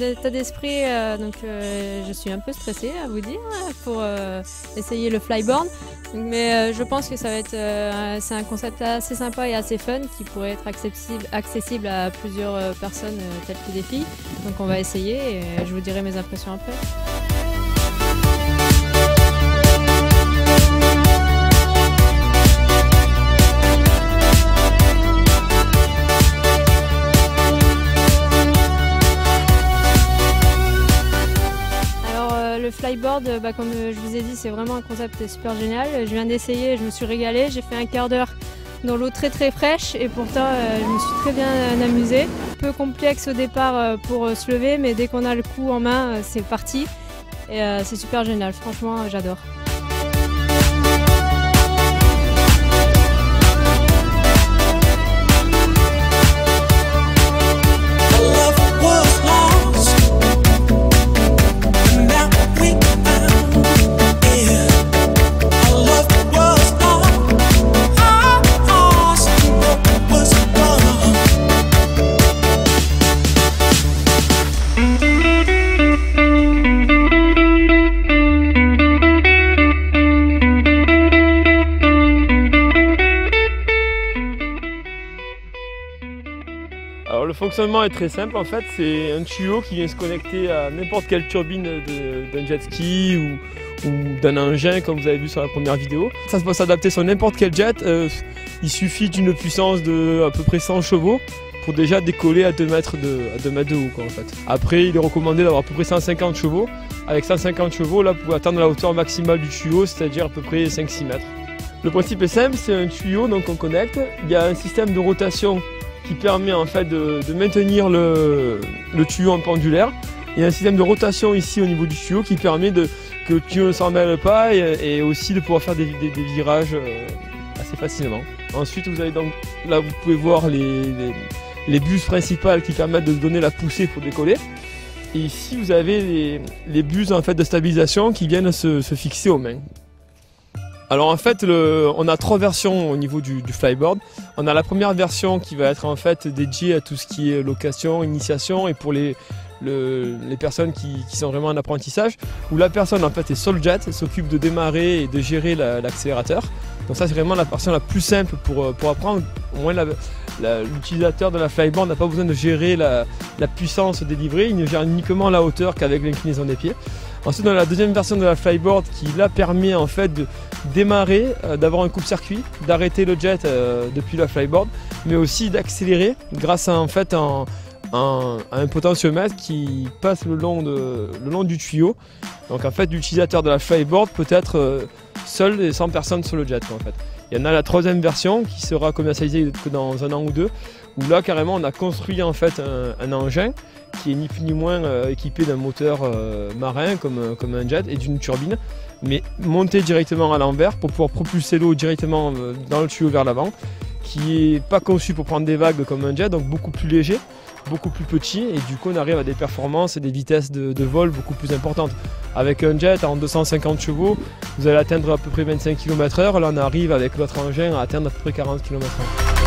état d'esprit, je suis un peu stressée à vous dire pour essayer le flyboard. Mais je pense que ça va être c'est un concept assez sympa et assez fun qui pourrait être accessible à plusieurs personnes telles que des filles. Donc on va essayer et je vous dirai mes impressions après. Le flyboard, comme je vous ai dit, c'est vraiment un concept super génial. Je viens d'essayer, je me suis régalée. J'ai fait un quart d'heure dans l'eau très fraîche et pourtant je me suis très bien amusée. Un peu complexe au départ pour se lever, mais dès qu'on a le coup en main, c'est parti. Et c'est super génial, franchement j'adore. Alors le fonctionnement est très simple en fait, c'est un tuyau qui vient se connecter à n'importe quelle turbine d'un jet ski ou d'un engin comme vous avez vu sur la première vidéo. Ça peut s'adapter sur n'importe quel jet, il suffit d'une puissance de à peu près 100 chevaux pour déjà décoller à 2 mètres de haut quoi, en fait. Après il est recommandé d'avoir à peu près 150 chevaux. Avec 150 chevaux là vous pouvez atteindre la hauteur maximale du tuyau, c'est-à-dire à peu près 5-6 mètres. Le principe est simple, c'est un tuyau donc on connecte, il y a un système de rotation qui permet en fait de maintenir le tuyau en pendulaire. Il y a un système de rotation ici au niveau du tuyau qui permet que le tuyau ne s'en mêle pas et aussi de pouvoir faire des virages assez facilement. Ensuite vous avez donc là vous pouvez voir les buses principales qui permettent de donner la poussée pour décoller. Et ici vous avez les buses en fait de stabilisation qui viennent se fixer aux mains. Alors en fait, on a 3 versions au niveau du flyboard. On a la première version qui va être en fait dédiée à tout ce qui est location, initiation et pour les personnes qui sont vraiment en apprentissage, où la personne en fait est sur le jet, s'occupe de démarrer et de gérer l'accélérateur. Donc ça c'est vraiment la version la plus simple pour apprendre. Au moins l'utilisateur de la flyboard n'a pas besoin de gérer la puissance délivrée, il ne gère uniquement la hauteur qu'avec l'inclinaison des pieds. Ensuite on a la deuxième version de la flyboard qui là permet en fait de démarrer, d'avoir un coupe-circuit, d'arrêter le jet depuis la flyboard, mais aussi d'accélérer grâce à en fait un potentiomètre qui passe le long du tuyau. Donc en fait l'utilisateur de la flyboard peut être seul et sans personne sur le jet en fait. Il y en a la troisième version qui sera commercialisée que dans 1 an ou 2, où là carrément on a construit en fait un engin qui est ni plus ni moins équipé d'un moteur marin comme un jet et d'une turbine, mais monté directement à l'envers pour pouvoir propulser l'eau directement dans le tuyau vers l'avant, qui n'est pas conçu pour prendre des vagues comme un jet, donc beaucoup plus léger, beaucoup plus petit, et du coup on arrive à des performances et des vitesses de vol beaucoup plus importantes. Avec un jet en 250 chevaux, vous allez atteindre à peu près 25 km/h, là on arrive avec l'autre engin à atteindre à peu près 40 km/h.